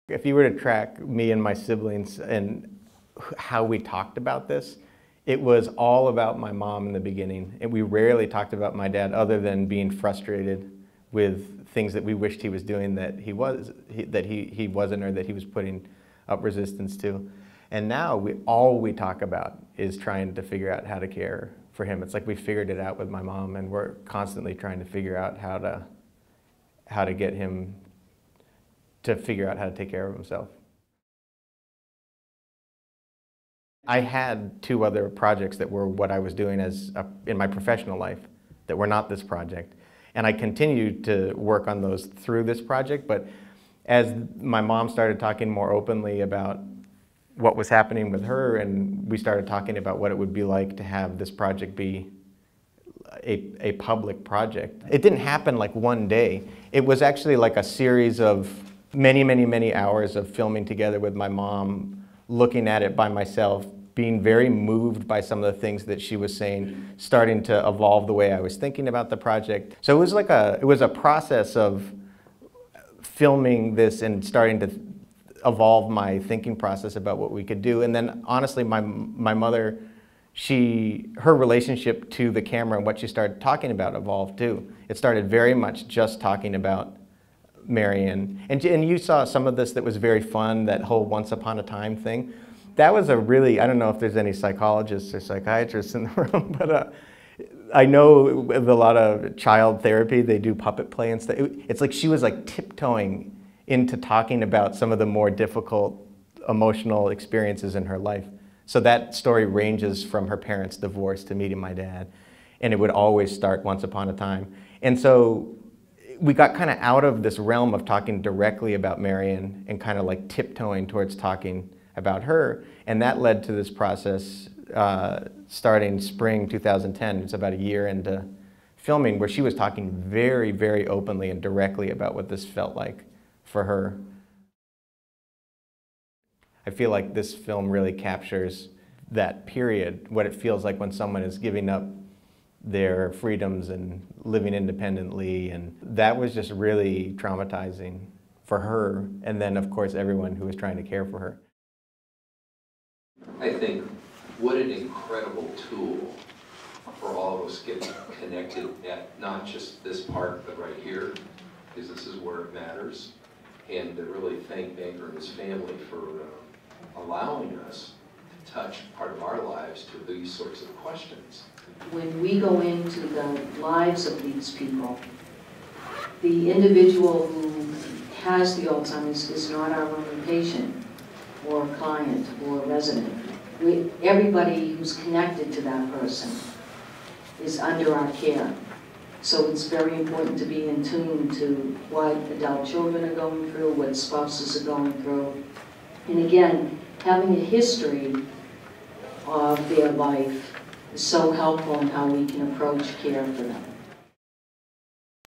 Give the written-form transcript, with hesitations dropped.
If you were to track me and my siblings and how we talked about this, it was all about my mom in the beginning. And we rarely talked about my dad other than being frustrated with things that we wished he was doing that he wasn't, or that he was putting up resistance to. And now all we talk about is trying to figure out how to care for him. It's like we figured it out with my mom, and we're constantly trying to figure out how to get him to figure out how to take care of himself. I had 2 other projects that were what I was doing in my professional life that were not this project. And I continued to work on those through this project, but as my mom started talking more openly about what was happening with her, and we started talking about what it would be like to have this project be a public project. It didn't happen like one day. It was actually like a series of many hours of filming together with my mom, looking at it by myself, being very moved by some of the things that she was saying, starting to evolve the way I was thinking about the project. So it was a process of filming this and starting to evolve my thinking process about what we could do. And then honestly, my mother, her relationship to the camera and what she started talking about evolved too. It started very much just talking about Marian. And you saw some of this that was very fun, that whole once upon a time thing. That was a really, I don't know if there's any psychologists or psychiatrists in the room, but I know with a lot of child therapy, they do puppet play and stuff. It's like she was like tiptoeing into talking about some of the more difficult emotional experiences in her life. So that story ranges from her parents' divorce to meeting my dad. And it would always start once upon a time. And so we got kind of out of this realm of talking directly about Marian and kind of like tiptoeing towards talking about her. And that led to this process starting spring 2010. It's about a year into filming, where she was talking very openly and directly about what this felt like for her. I feel like this film really captures that period, what it feels like when someone is giving up their freedoms and living independently, and that was just really traumatizing for her, and then of course everyone who was trying to care for her. I think what an incredible tool for all of us getting connected at not just this part, but right here, because this is where it matters. And to really thank Banker and his family for allowing us to touch part of our lives to these sorts of questions. When we go into the lives of these people, the individual who has the Alzheimer's is not our only patient or client or resident. Everybody who's connected to that person is under our care. So it's very important to be in tune to what adult children are going through, what spouses are going through. And again, having a history of their life is so helpful in how we can approach care for them.